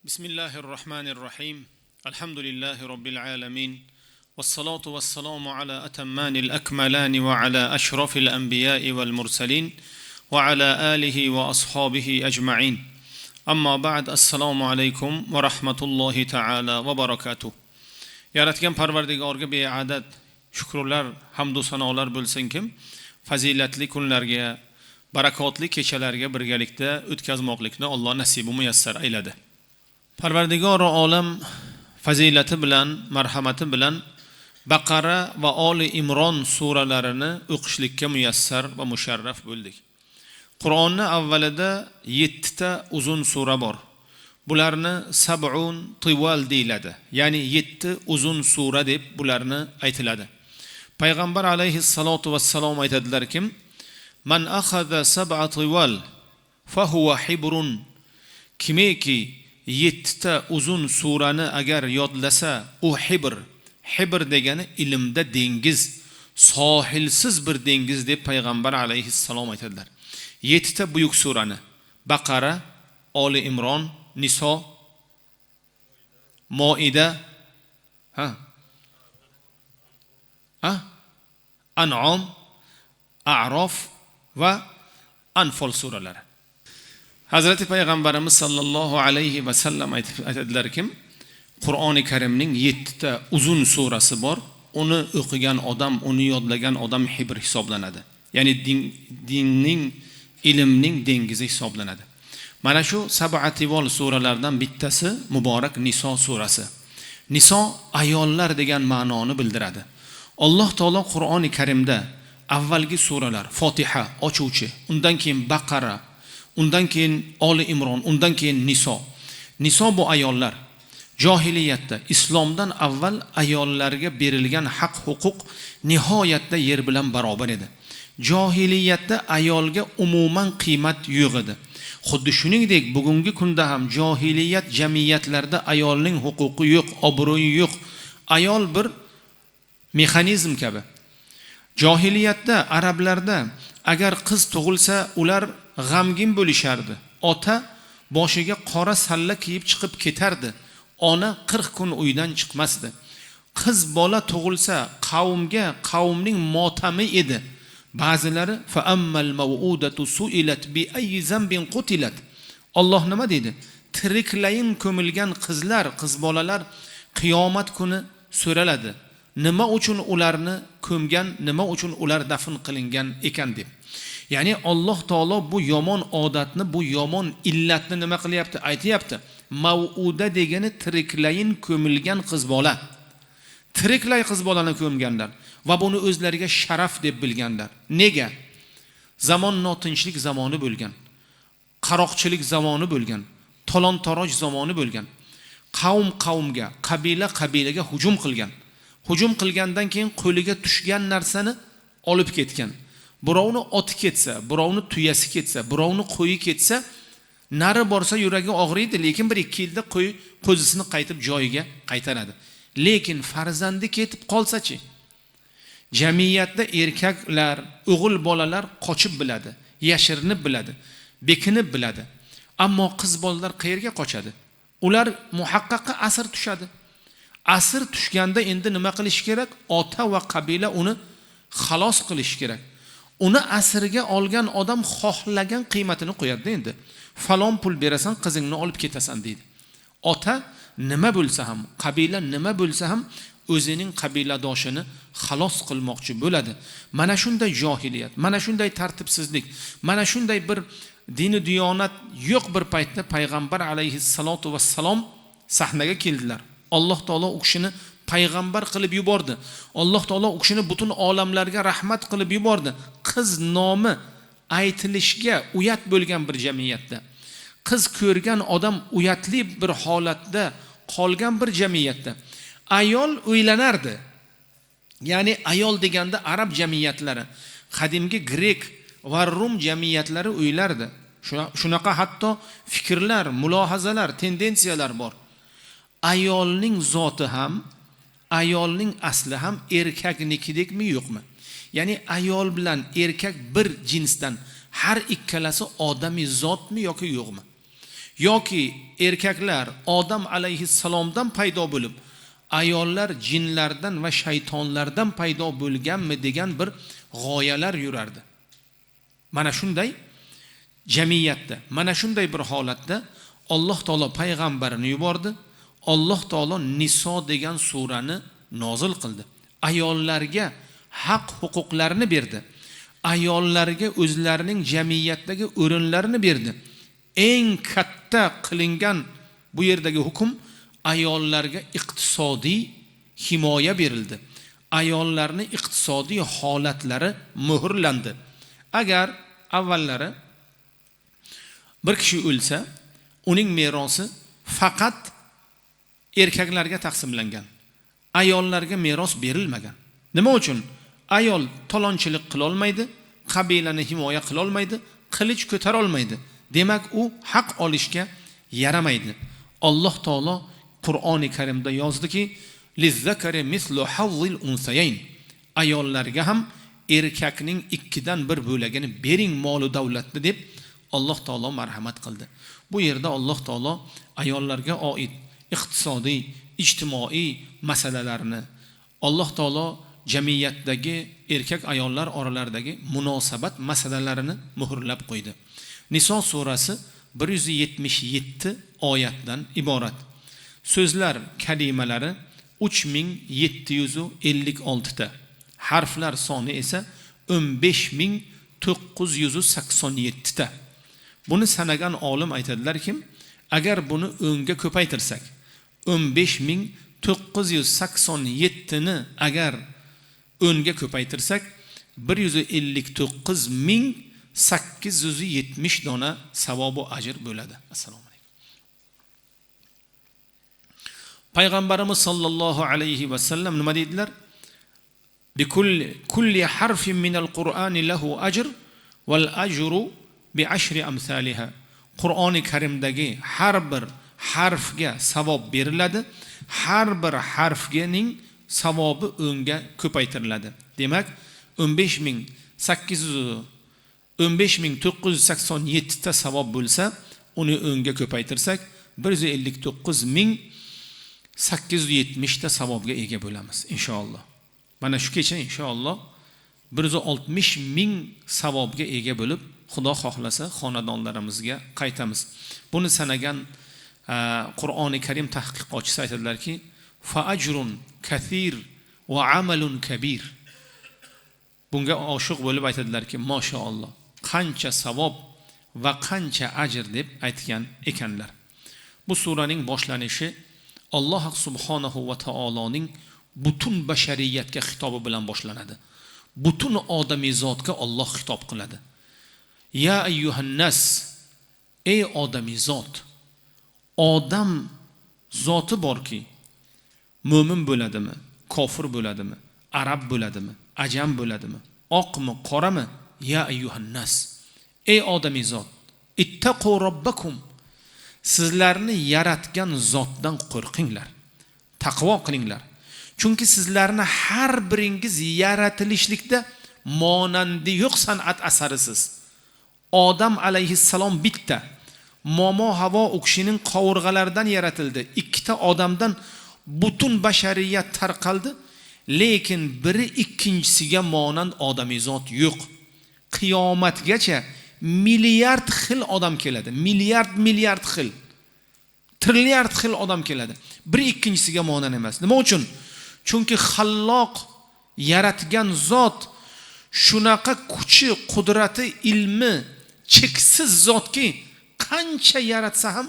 بسم الله الرحمن الرحيم الحمد لله رب العالمين والصلاة والسلام على أتمان الأكملان وعلى أشرف الأنبياء والمرسلين وعلى آله وأصحابه أجمعين أما بعد السلام عليكم ورحمة الله تعالى وبركاته Yaratgan Parvardigorga beadad shukrlar, hamd va sanolar bo'lsin kim fazilatli kunlarga, barakotli kechalarga birgalikda o'tkazmoqlikni Alloh nasib va muyassar ayladi. Parvardigor olam fazilati bilan, marhamati bilan Baqara va Oli Imron suralarini o'qishlikka muyassar va musharraf bo'ldik. Qur'onni avvalida 7 ta uzun sura bor. Bularni sab'un tival deyiladi. Ya'ni 7 uzun sura deb bularni aytiladi. Payg'ambar alayhissalatu vassalom aytadilar kim? Man akhadha sab'a tival fa huwa hibrun. Kimiki 7 ta uzun surani agar yodlasa, u hibr. Hibr degani ilmda dengiz, sohilsiz bir dengiz deb payg'ambar alayhissalom aytadilar. 7 ta buyuk surani Baqara, Oli Imron, Niso, Moida, An'am, A'rof va Anfal suralari. Hazrati Payg'ambarimiz sallallohu alayhi va sallam aytadilar kim? Qur'oni Karimning 7 ta uzun surasi bor. Uni o'qigan odam, uni yodlagan odam hibr hisoblanadi. Ya'ni dinning, ilmning dengizi hisoblanadi. Mana shu sab'ativol suralardan bittasi muborak Niso surasi. Niso ayollar degan ma'noni bildiradi. Alloh taolo Qur'oni Karimda avvalgi suralar Fotiha ochuvchi, undan keyin Baqara, undan keyin Oli Imron, undan keyin Niso. Niso bu ayollar. Johiliyatda, islomdan avval ayollarga berilgan haq huquq nihoyatda yer bilan barobar edi. Johiliyatda ayolga umuman qiymat yo'q edi. Xuddi shuningdek bugungi kunda ham johiliyat jamiyatlarda ayolning huquqi yo'q, obro'yi yo'q. Ayol bir mexanizm kabi. Johiliyatda arablarda agar qiz tug'ilsa, ular g'amgin bo'lishardi. Ota boshiga qora salla kiyib chiqib ketardi. Ona 40 kun uydan chiqmasdi. Qiz bola tug'ilsa, qavmning motami edi. Ba'zilari fa ammal maw'udatu su'ilat bi ayyi zambin qutilat. Alloh nima deydi? Tiriklayin ko'milgan qizlar, qiz bolalar qiyomat kuni so'raladi. Nima uchun ularni ko'mgan, nima uchun ular dafn qilingan ekan deb. Ya'ni Alloh taolo bu yomon odatni, bu yomon illatni nima qilyapti? Aytayapti. Mav'uda degani tiriklayin ko'milgan qiz bola. Tiriklay qiz bolani ko'mganlar va buni o'zlariga sharaf deb bilganlar. Nega? Zamon notinchlik zamoni bo'lgan. Qaroqchilik zamoni bo'lgan. Talon-taroj zamoni bo'lgan. Qavmga, qabilaga hujum qilgan. Hujum qilgandan keyin qo'liga tushgan narsani olib ketgan. Birovni oti ketsa, birovni tuyasi ketsa, birovni qo'yi ketsa, nari borsa yuragi og'riydi, lekin 1-2 yilda qo'zisini qaytib joyiga qaytaradi. Lekin farzandi ketib qolsa-chi? Jamiyatda erkaklar, o'g'il bolalar qochib biladi, yashirinib biladi, bekinib biladi. Ammo qiz bolalar qayerga qochadi? Ular muhaqqaqqa asr tushadi. Asr tushganda endi nima qilish kerak? Ota va qabila uni xalos qilish kerak. Uni asrga olgan odam xohlagan qiymatini qo'yadi endi. Falon pul berasan, qizingni olib ketasan deydi. Ota nima bo'lsa ham, qabila nima bo'lsa ham o'zining qabiladoshini xalos qilmoqchi bo'ladi. Mana shunday johiliyat, mana shunday tartibsizlik, mana shunday bir dini diyonat yo'q bir paytda payg'ambar alayhissalatu vassalom sahnaga keldilar. Alloh taolo u kishini payg'ambar qilib yubordi. Alloh taolo u kishini butun olamlarga rahmat qilib yubordi. Qiz nomi aytilishga uyat bo'lgan bir jamiyatda, qiz ko'rgan odam uyatli bir holatda qolgan bir jamiyatda ayol o'ylanardi. Ya'ni ayol deganda arab jamiyatlari, qadimgi grek va rum jamiyatlari o'ylardi. Shunaqa hatto fikrlar, mulohazalar, tendensiyalar bor. Ayolning zoti ham, ayolning asli ham erkaknikidekmi yo'qmi? Ya'ni ayol bilan erkak bir jinsdan, har ikkalasi odamiy zotmi yoki yo'qmi? yoki erkaklar Odam alayhissalomdan paydo bo'lib, ayollar jinlardan va shaytonlardan paydo bo'lganmi degan bir g'oyalar yurardi. Mana shunday jamiyatda, mana shunday bir holatda Alloh taolo payg'ambarini yubordi. Alloh taolo Niso degan surani nozil qildi. Ayollarga haq huquqlarini berdi. Ayollarga o'zlarining jamiyatdagi o'rinlarini berdi. Eng katta qilingan bu yerdagi hukm, ayollarga iqtisodiy himoya berildi. Ayollarning iqtisodiy holatlari muhrlandi. Agar avvallari bir kishi o'lsa, uning merosi faqat erkaklarga taqsimlangan. Ayollarga meros berilmagan. Nima uchun? Ayol talonchilik qila olmaydi, qabilani himoya qila olmaydi, qilich ko'tara olmaydi. Demak, u haq olishga yaramaydi. Alloh taolo Qur'oni Karimda yozdiki, "Lizzakari mislu hazzil unsayayn." Ayollarga ham erkakning 2dan 1 bo'lagini bering mol-u davlatni deb Alloh taolo marhamat qildi. Bu yerda Alloh taolo ayollarga oid iqtisodiy, ijtimoiy masalalarni, Alloh taolo jamiyatdagi erkak ayollar oralaridagi munosabat masalalarini muhrlab qo'ydi. Niso surasi 177 oyatdan iborat. So'zlar kalimalari 3756 ta. Harflar soni esa 15987 ta. Buni sanagan olim aytadilar-ki, agar buni o'nga ko'paytirsak, 15987 ni agar o'nga ko'paytirsak, 159870 dona savob va ajr bo'ladi. Assalomu alaykum. Payg'ambarimiz sollallohu alayhi va sallam nima dedilar? Kulli harfin minal Qur'ani lahu ajr wal ajru bi ashri amsalha. Qur'oni Karimdagi har bir harfga savob beriladi, har bir harfning savobi o'nga ko'paytiriladi. Demak, 15987 ta savob bo'lsa, uni o'nga ko'paytirsak, 159870 ta savobga ega bo'lamiz inshaalloh. Mana shu kecha inshaalloh 160.000 savobga ega bo'lib, Xudo xohlasa xonadonlarimizga qaytamiz. Buni sanagan Qur'oni Karim tahqiqotchisi aytadilar-ki, fa ajrun kathir va amalun kabir. Bunga oshiq bo'lib aytadilar-ki, mashalloh, qancha savob va qancha ajr deb aytgan ekanlar. Bu suraning boshlanishi Alloh subhanahu va taoloning butun bashariyatga xitobi bilan boshlanadi. Butun odamiyotga Alloh xitob qiladi. Ya ayyuhan nas, ey odamiyot, odam zoti borki, mo'min bo'ladimi, kofir bo'ladimi, arab bo'ladimi, ajam bo'ladimi, oqmi, qorami? Ya ayyuhan nas, ey odamiyot, ittaqu robbakum, sizlarni yaratgan zotdan qo'rqinglar, taqvo qilinglar. Chunki sizlarni har biringiz yaratilishlikda monandi yo'q san'at asarisiz. Odam alayhissalom bitta, momo havo o'kshining qovurg'alaridan yaratildi. Ikkita odamdan butun bashariyat tarqaldi, lekin biri ikkinchisiga monand odamizot yo'q. Qiyomatgacha milliard xil odam keladi. Milliard xil. Trilliard xil odam keladi. Biri ikkinchisiga monand emas. Nima uchun? Chunki Xalloq yaratgan zot shunaqa kuchi, qudrati, ilmi cheksiz zotki, qancha yaratsa ham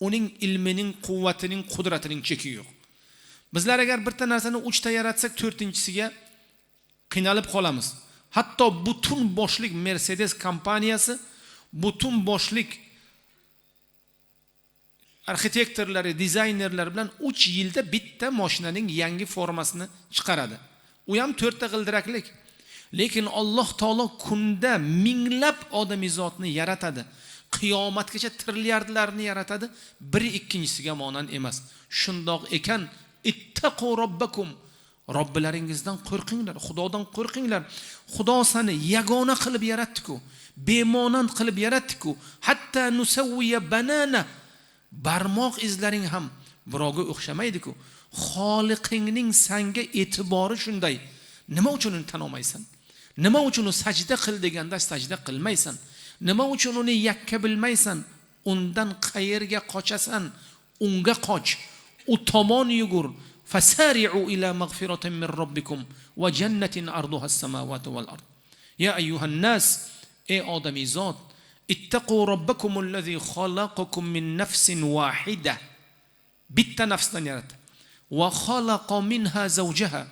uning ilmining, quvvatining, qudratining cheki yo'q. Bizlar agar bitta narsani 3 ta yaratsak, 4-chisiga qiynalib qolamiz. Hatto butun boshlik Mercedes kompaniyasi, butun boshlik arxitektorlari, dizaynerlar bilan 3 yilda bitta mashinaning yangi formasini chiqaradi. U ham 4 ta g'ildiraklik. Lekin Alloh taolo kunda minglab odamizotni yaratadi. Qiyomatgacha trilliardlarni yaratadi, biri ikkinchisiga monand emas. Shundoq ekan, ittaqu robbakum, Robbilaringizdan qo'rqinglar, Xudodan qo'rqinglar. Xudo seni yagona qilib yaratdi-ku, bemonand qilib yaratdi-ku. Hatta nusawwiya banana. Barmoq izlaring ham birovga o'xshamaydi-ku. Xoliqingning senga e'tibori shunday. Nima uchun uni tan olmaysan? Nima uchun sajda qil deganda sajda qilmaysan? Nima uchun uni yakka bilmaysan? Undan qayerga qochasan? Unga qoch. U tomon yugur. Fasari'u ila maghfiratin min robbikum va jannatin arduha as-samawati wal ard. Ya ayyuhan nas, ey odamizod, ittaqu robbakum allazi khalaqakum min nafsin wahida. Bitta nafsdan yaratdi. Va khalaqa minha zawjaha.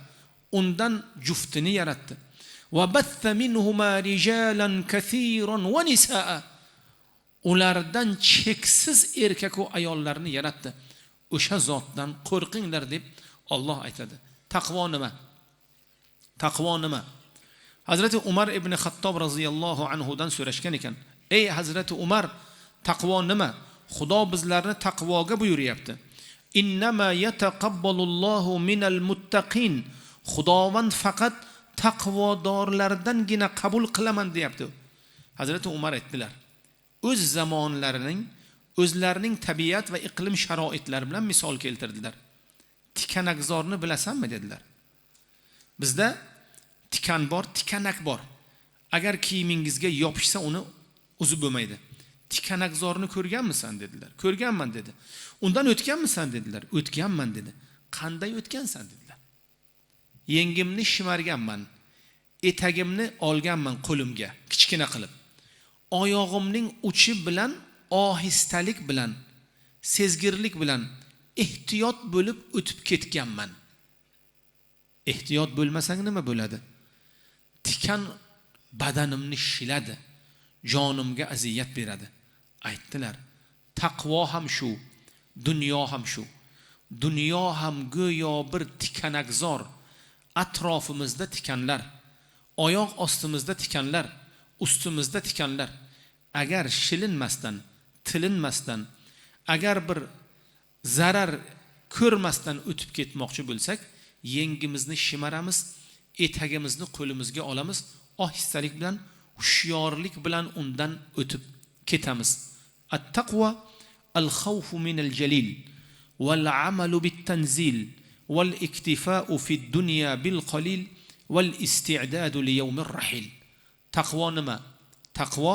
Undan juftini yaratdi. Va batha minhuma rijalan kathiran va nisaa. Ulardan cheksiz erkak va ayollarni yaratdi. O'sha zotdan qo'rqinglar deb Alloh aytadi. Taqvo nima? Taqvo nima? Hazrati Umar ibn Xattob roziyallohu anhu dan so'rashgan ekan. Ey Hazrati Umar, taqvo nima? Xudo bizlarni taqvoga buyuryapti. Innama yataqabbalullohu minal muttaqin. Xudovand faqat taqvodorlardangina qabul qilaman deyapti. Hazrati Umar aytdilar. O'z zamonlarining o'zlarining tabiat va iqlim sharoitlari bilan misol keltirdilar. Tikanakzorni bilasanmi dedilar. Bizda tikan bor, tikanak bor. Agar kiyimingizga yopishsa uni uzib bo'lmaydi. Tikanakzorni ko'rganmisan dedilar. Ko'rganman dedi. Undan o'tganmisan dedilar. O'tganman dedi. Qanday o'tgansan dedilar. Yengimni shimarganman. Etagimni olganman qo'limga, kichkina qilib. Oyog'imning uchi bilan ohistalik bilan, sezgirlik bilan ehtiyot bo'lib o'tib ketganman. Ehtiyot bo'lmasang nima bo'ladi? Tikan badanimni shiladi, jonimga aziyat beradi. Aytdilar, taqvo ham shu, dunyo ham shu. Dunyo ham go'yo bir tikanakzor, atrofimizda tikanlar, oyoq ostimizda tikanlar, ustimizda tikanlar. Agar shilinmasdan, tilinmasdan, agar bir zarar ko'rmasdan o'tib ketmoqchi bo'lsak, yengimizni shimaramiz, etagimizni qo'limizga olamiz, ohistalik bilan, hushyorlik bilan undan o'tib ketamiz. At-taqwa al-khawfu min al-jalil wal-amalu bit-tanzil wal-iktifa'u fi ad-dunya bil-qalil wal-isti'dadu li yawmir rahil. Taqvo nima? Taqvo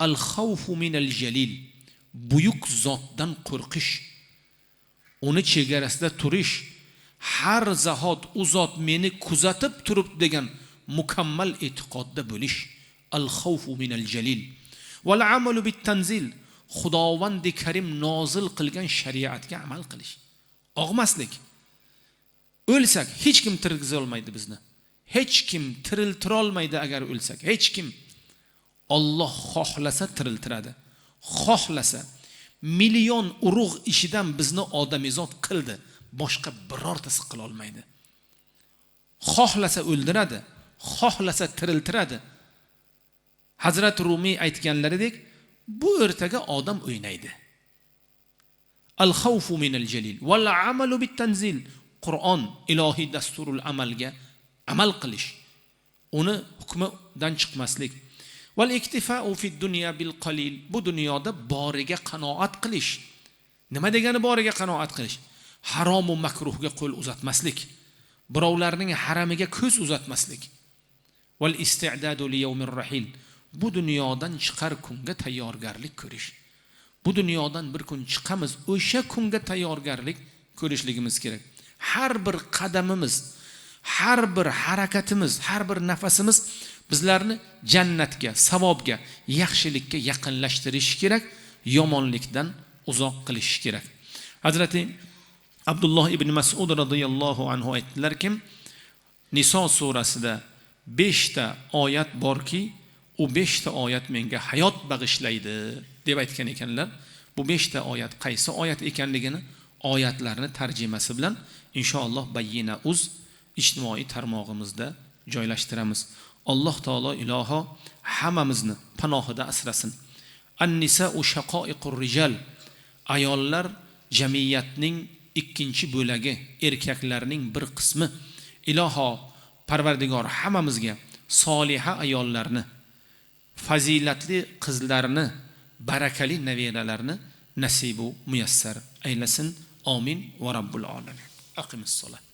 al-khawfu min al-jalil. Buyuk zotdan qo'rqish, uni chegarasida turish, har zahot u zot meni kuzatib turibdi degan mukammal e'tiqodda bo'lish. Al-khawfu min al-jalil wal amalu bit-tanzil. Xudovand Karim nozil qilgan shariatga amal qilish. Og'maslik. O'lsak hech kim tirgiza olmaydi bizni. Hech kim tiriltira olmaydi agar o'lsak. Hech kim. Alloh xohlasa tiriltiradi. Xohlasa million urug' ishidan bizni odamizod qildi. Boshqa birortasi qila olmaydi. Xohlasa o'ldiradi, xohlasa tiriltiradi. Hazrat Rumiy aytganlaridek, bu o'rtaga odam o'ynaydi. Al-khawfu min al-jalil wal amalu bit-tanzil. Qur'on ilohiy dasturul amalga amal qilish, uni hukmidan chiqmaslik. Wal iktifa'u fi dunya bil qalil. Bu dunyoda boriga qanoat qilish. Nima degani boriga qanoat qilish? Harom va makruhga qo'l uzatmaslik. Birovlarning haramiga ko'z uzatmaslik. Wal isti'dadu li yawmir rahil. Bu dunyodan chiqar kunga tayyorgarlik ko'rish. Bu dunyodan bir kun chiqamiz, o'sha kunga tayyorgarlik ko'rishligimiz kerak. Har bir qadamimiz, har bir harakatimiz, har bir nafasimiz bizlarni jannatga, savobga, yaxshilikka yaqinlashtirish kerak, yomonlikdan uzoq qilish kerak. Hazrati Abdulloh ibn Mas'ud radhiyallohu anhu aytdilarki, Niso surasida 5 ta oyat borki, u 5 ta oyat menga hayot bag'ishlaydi deb aytgan ekanlar. Bu 5 ta oyat qaysi oyat ekanligini oyatlarni tarjimasi bilan inshaalloh Bayyina uz ijtimoiy tarmog'imizda joylashtiramiz. Alloh taolo iloho hammamizni panohida asrasin. An-nisa'u shaqoiqur rijal. Ayollar jamiyatning ikkinchi bo'lagi, erkaklarning bir qismi. Iloho Parvardigor hammamizga soliha ayollarni, fazilatli qizlarni, barakali nabiralarni nasibu muyassar aylasin. Amin va rabbul alamin. Aqimus solat.